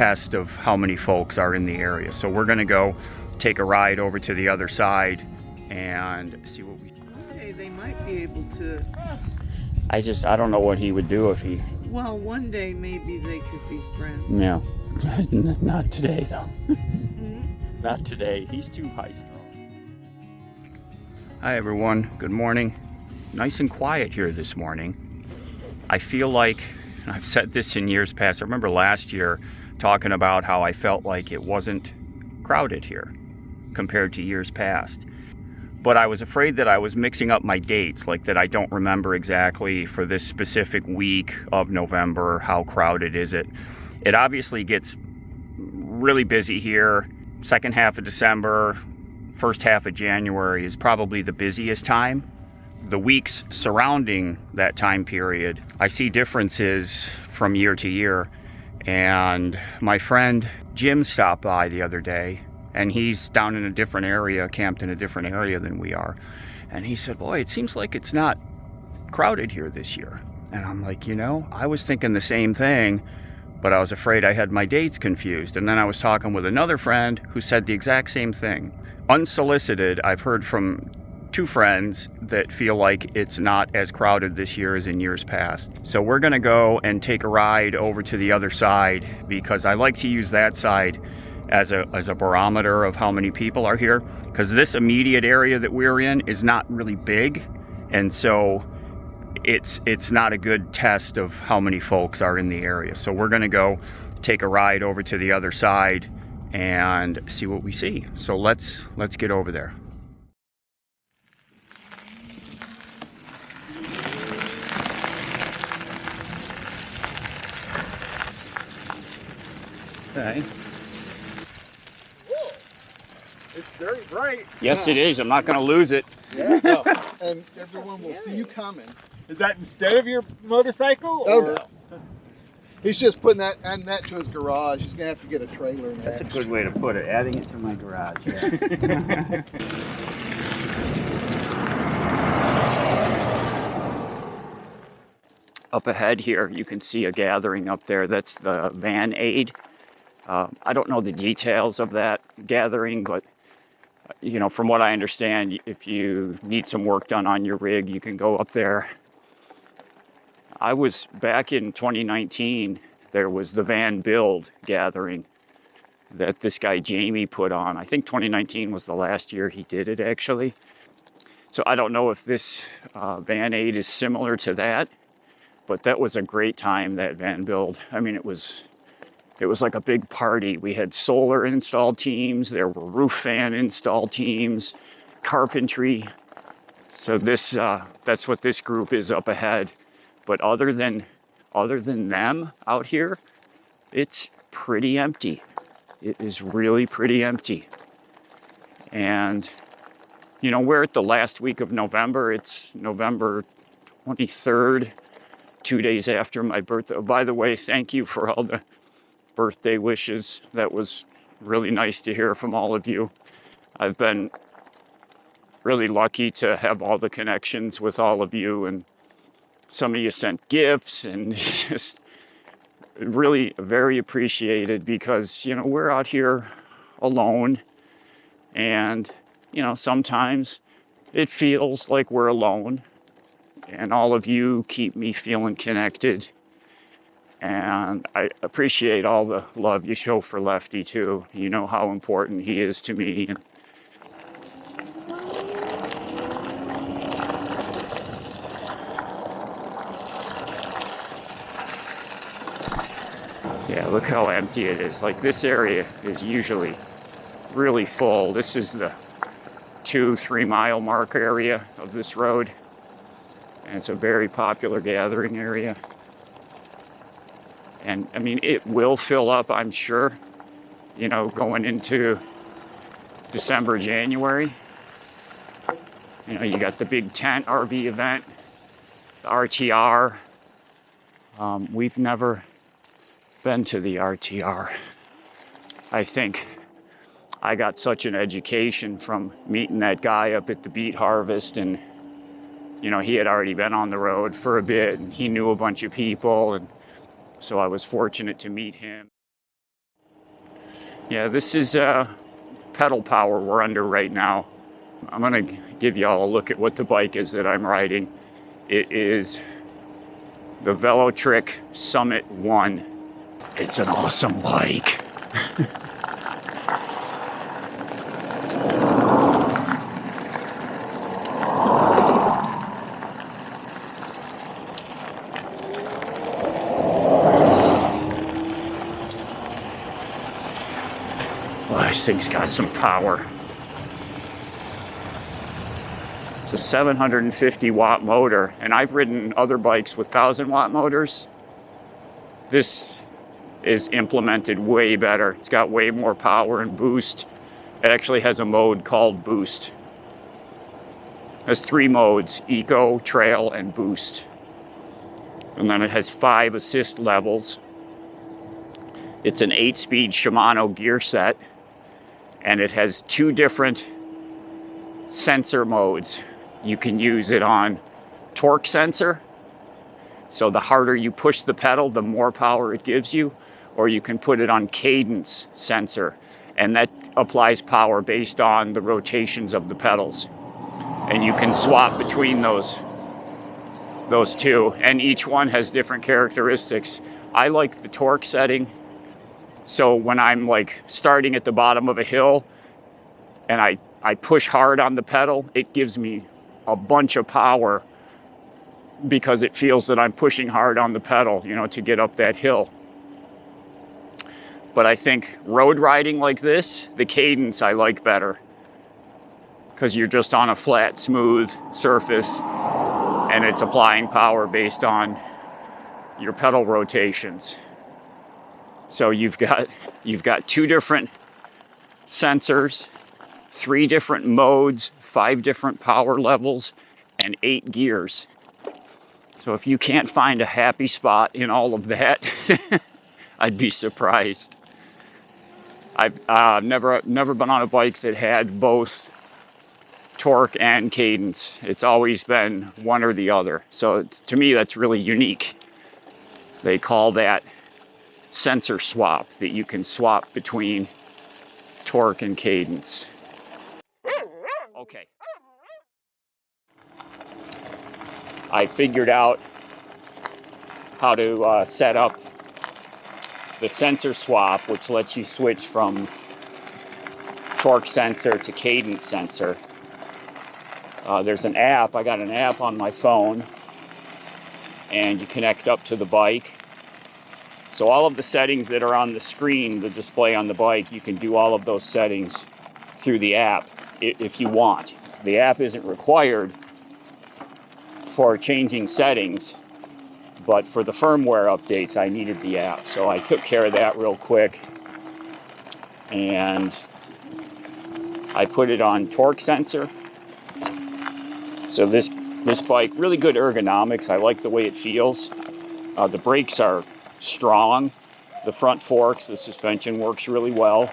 test of how many folks are in the area. So we're gonna go take a ride over to the other side and see what we... Okay, they might be able to... I don't know what he would do if he... Well, one day maybe they could be friends. Yeah. Not today, though. Not today. He's too high-strung. Hi, everyone. Good morning. Nice and quiet here this morning. I feel like, I've said this in years past, I remember last year talking about how I felt like it wasn't crowded here compared to years past. But I was afraid that I was mixing up my dates, like that I don't remember exactly for this specific week of November, how crowded is it. It obviously gets really busy here. Second half of December, first half of January is probably the busiest time. The weeks surrounding that time period, I see differences from year to year. And my friend Jim stopped by the other day, and he's down in a different area, camped in a different area than we are. And he said, boy, it seems like it's not crowded here this year. And I'm like, I was thinking the same thing, but I was afraid I had my dates confused. And then I was talking with another friend who said the exact same thing. Unsolicited, I've heard from two friends that feel like it's not as crowded this year as in years past. So we're gonna go and take a ride over to the other side because I like to use that side as a barometer of how many people are here, because this immediate area that we're in is not really big, and so it's not a good test of how many folks are in the area. So we're gonna go take a ride over to the other side and see what we see. So let's get over there. Okay. Whoa, it's very bright. Yes, it is. I'm not going to lose it. Yeah, no. And everyone will see you coming. Is that instead of your motorcycle? Oh, or? no. He's just putting adding that to his garage. He's going to have to get a trailer next. That's a good way to put it, adding it to my garage. Yeah. Up ahead here, you can see a gathering up there. That's the Van Aid. I don't know the details of that gathering, but from what I understand, if you need some work done on your rig, you can go up there. I was back in 2019, there was the Van Build gathering that this guy Jamie put on. I think 2019 was the last year he did it, actually. So I don't know if this Van Aid is similar to that, but that was a great time, that Van Build. I mean, it was like a big party. We had solar install teams, there were roof fan install teams, carpentry. So that's what this group is up ahead. But other than them out here, it's pretty empty. It is really pretty empty. And we're at the last week of November. It's November 23rd, 2 days after my birthday. Oh, by the way, thank you for all the birthday wishes. That was really nice to hear from all of you. I've been really lucky to have all the connections with all of you, and some of you sent gifts, and just really very appreciated, because we're out here alone, and sometimes it feels like we're alone, and all of you keep me feeling connected. And I appreciate all the love you show for Lefty, too. You know how important he is to me. Yeah, look how empty it is. Like, this area is usually really full. This is the 2-3 mile mark area of this road. And it's a very popular gathering area. And I mean, it will fill up, I'm sure, going into December, January. You got the big tent RV event, the RTR. We've never been to the RTR. I think I got such an education from meeting that guy up at the beet harvest, and he had already been on the road for a bit, and he knew a bunch of people, and so I was fortunate to meet him. Yeah, this is pedal power we're under right now. I'm gonna give y'all a look at what the bike is that I'm riding. It is the Velotric Summit 1. It's an awesome bike. Well, this thing's got some power. It's a 750 watt motor, and I've ridden other bikes with 1,000 watt motors. This is implemented way better. It's got way more power and boost. It actually has a mode called Boost. It has 3 modes: Eco, Trail, and Boost. And then it has 5 assist levels. It's an 8-speed Shimano gear set, and it has 2 different sensor modes. You can use it on torque sensor, so the harder you push the pedal, the more power it gives you, or you can put it on cadence sensor, and that applies power based on the rotations of the pedals. And you can swap between those two, and each one has different characteristics. I like the torque setting, so when I'm like starting at the bottom of a hill and I push hard on the pedal, it gives me a bunch of power because it feels that I'm pushing hard on the pedal, you know, to get up that hill. But I think road riding like this, the cadence I like better, because you're just on a flat, smooth surface and it's applying power based on your pedal rotations. So you've got 2 different sensors, 3 different modes, 5 different power levels, and 8 gears. So if you can't find a happy spot in all of that, I'd be surprised. I've never been on a bike that had both torque and cadence. It's always been one or the other. So to me, that's really unique. They call that sensor swap, that you can swap between torque and cadence. Okay. I figured out how to set up the sensor swap, which lets you switch from torque sensor to cadence sensor. There's an app. I got an app on my phone, and you connect up to the bike. So all of the settings that are on the screen, the display on the bike, you can do all of those settings through the app if you want. The app isn't required for changing settings, but for the firmware updates, I needed the app. So I took care of that real quick, and I put it on torque sensor. So this bike, really good ergonomics. I like the way it feels. The brakes are strong. The front forks, the suspension works really well.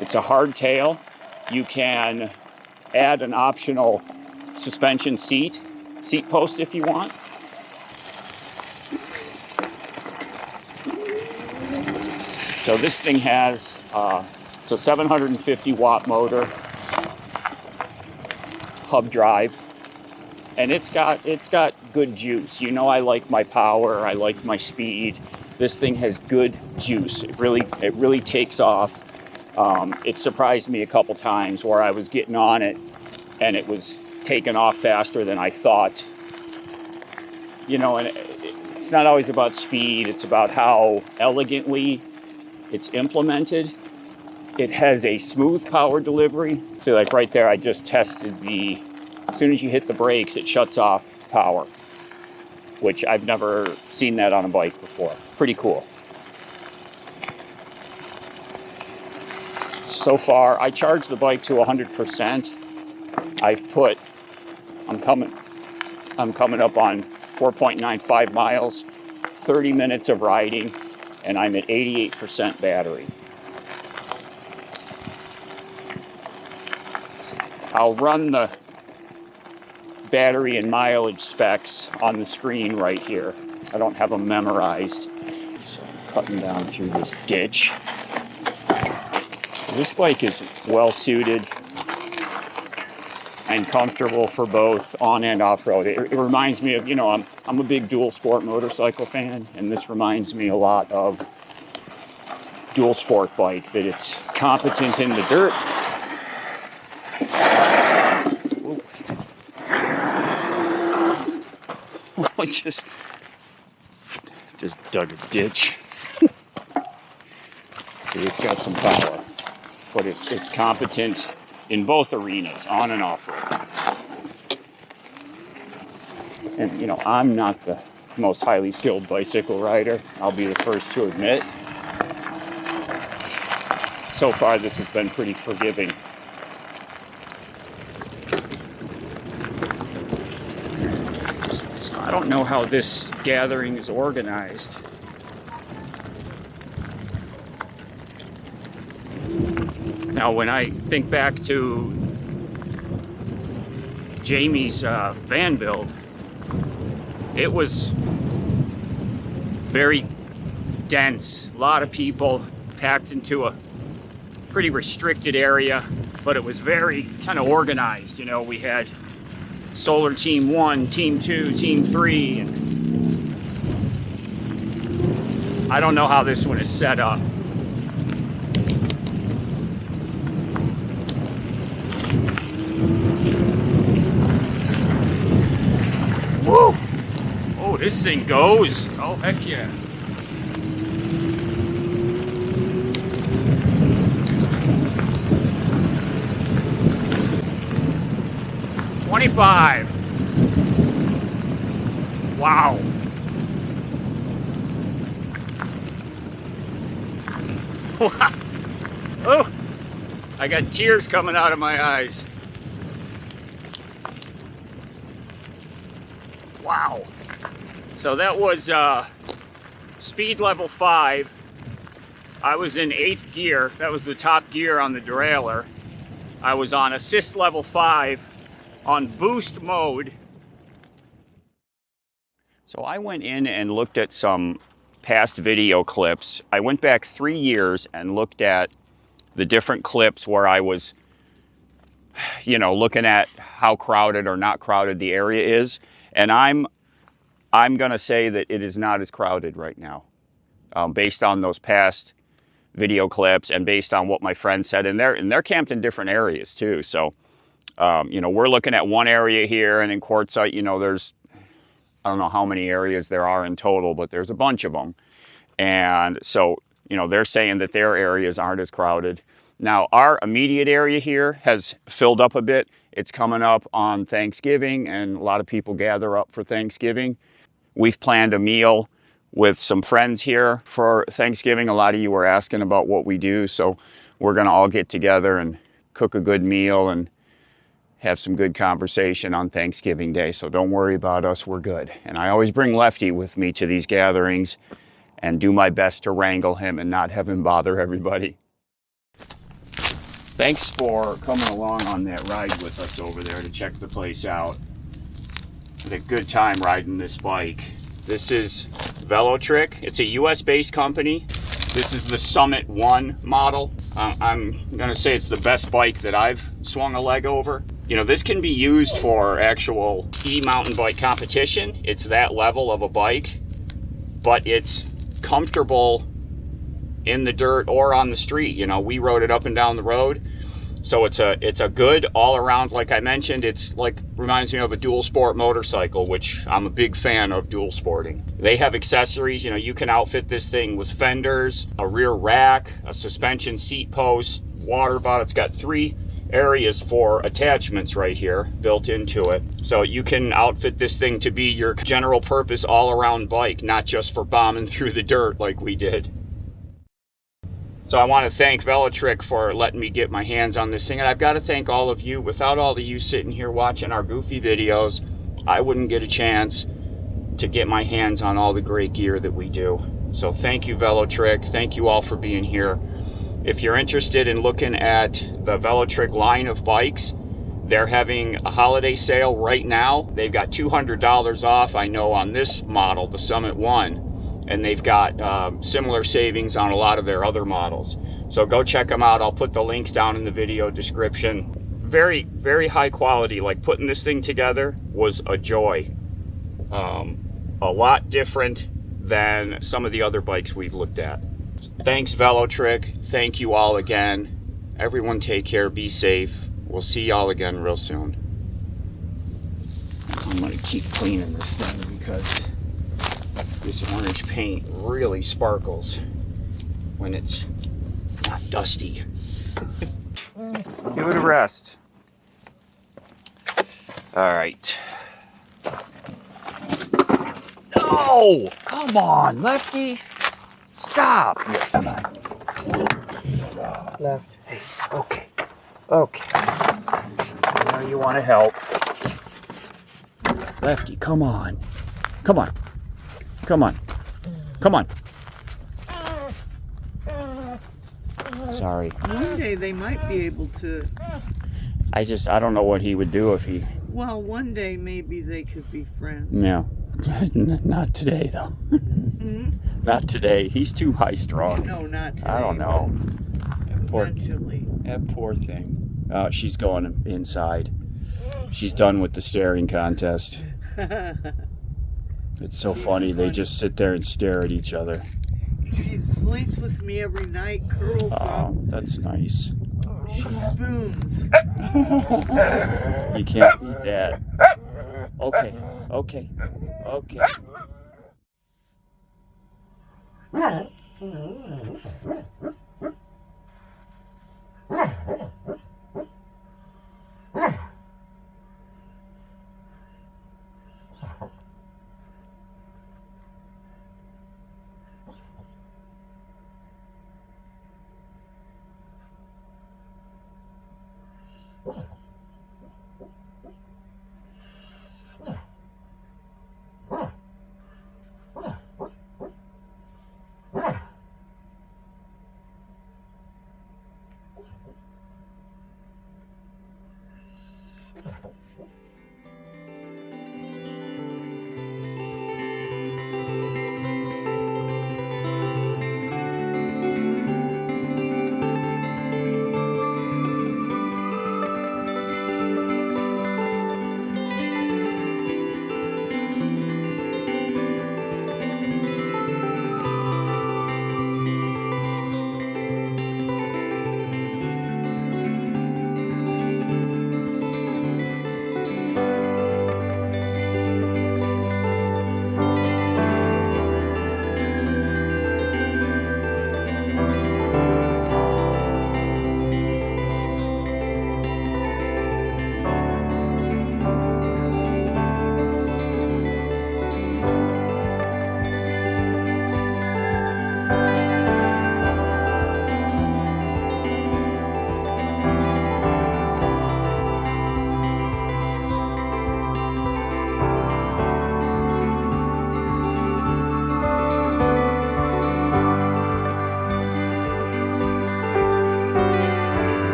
It's a hardtail. You can add an optional suspension seat post if you want. So this thing has it's a 750 watt motor, hub drive, and it's got good juice. You know, I like my power, I like my speed. This thing has good juice. It really takes off. It surprised me a couple times where I was getting on it and it was taking off faster than I thought. You know, and it's not always about speed, it's about how elegantly it's implemented. It has a smooth power delivery. So like right there, I just tested as soon as you hit the brakes, it shuts off power, which I've never seen that on a bike before. Pretty cool. So far, I charged the bike to 100%. I'm coming up on 4.95 miles, 30 minutes of riding, and I'm at 88% battery. I'll run the battery and mileage specs on the screen right here. I don't have them memorized. So cutting down through this ditch. This bike is well suited and comfortable for both on and off-road. It reminds me of, you know, I'm a big dual sport motorcycle fan, and this reminds me a lot of dual sport bike, that it's competent in the dirt. I just dug a ditch. See, it's got some power, but it's competent in both arenas, on and off-road. And, you know, I'm not the most highly skilled bicycle rider, I'll be the first to admit. So far, this has been pretty forgiving. So I don't know how this gathering is organized. Now, when I think back to Jamie's van build, it was very dense. A lot of people packed into a pretty restricted area, but it was very kind of organized. You know, we had Solar Team 1, Team 2, Team 3, and I don't know how this one is set up. Woo! Oh, this thing goes. Oh, heck yeah. $25. Wow. Oh, I got tears coming out of my eyes. Wow. So that was speed level 5. I was in 8th gear. That was the top gear on the derailleur. I was on assist level 5 on boost mode. So I went in and looked at some past video clips. I went back 3 years and looked at the different clips where I was, you know, looking at how crowded or not crowded the area is. And I'm gonna say that it is not as crowded right now, based on those past video clips and based on what my friend said. And they're camped in different areas too. So, you know, we're looking at one area here, and in Quartzsite, you know, there's, I don't know how many areas there are in total, but there's a bunch of them. And so, you know, they're saying that their areas aren't as crowded. Now, our immediate area here has filled up a bit. It's coming up on Thanksgiving, and a lot of people gather up for Thanksgiving. We've planned a meal with some friends here for Thanksgiving. A lot of you were asking about what we do, so we're gonna all get together and cook a good meal and have some good conversation on Thanksgiving Day. So don't worry about us, we're good. And I always bring Lefty with me to these gatherings and do my best to wrangle him and not have him bother everybody. Thanks for coming along on that ride with us over there to check the place out. Had a good time riding this bike. This is Velotric. It's a US-based company. This is the Summit 1 model. I'm gonna say it's the best bike that I've swung a leg over. You know, this can be used for actual e-mountain bike competition. It's that level of a bike, but it's comfortable in the dirt or on the street. You know, we rode it up and down the road. So it's a good all around, like I mentioned, it's like, reminds me of a dual sport motorcycle, which I'm a big fan of dual sporting. They have accessories, you know, you can outfit this thing with fenders, a rear rack, a suspension seat post, water bottle. It's got 3 areas for attachments right here built into it. So you can outfit this thing to be your general purpose all around bike, not just for bombing through the dirt like we did. So I want to thank Velotric for letting me get my hands on this thing. And I've got to thank all of you. Without all of you sitting here watching our goofy videos, I wouldn't get a chance to get my hands on all the great gear that we do. So thank you, Velotric. Thank you all for being here. If you're interested in looking at the Velotric line of bikes, they're having a holiday sale right now. They've got $200 off, I know, on this model, the Summit 1. and they've got similar savings on a lot of their other models. So go check them out. I'll put the links down in the video description. Very, very high quality. Like, putting this thing together was a joy. A lot different than some of the other bikes we've looked at. Thanks, Velotric. Thank you all again. Everyone take care, be safe. We'll see y'all again real soon. I'm gonna keep cleaning this thing because this orange paint really sparkles when it's not dusty. Give it a rest. All right. No! Come on, Lefty. Stop. Left. Hey, okay. Okay. Now you want to help. Lefty, come on. Come on. Come on. Come on. Sorry. One day they might be able to. I don't know what he would do if he... Well, one day maybe they could be friends. No. Not today, though. Not today. He's too high strung. No, not today. I don't know. Eventually. That poor thing. She's going inside. She's done with the staring contest. It's so funny. They just sit there and stare at each other. She sleeps with me every night, curls up. Oh, that's nice. She spoons. You can't beat that. Okay, okay, okay.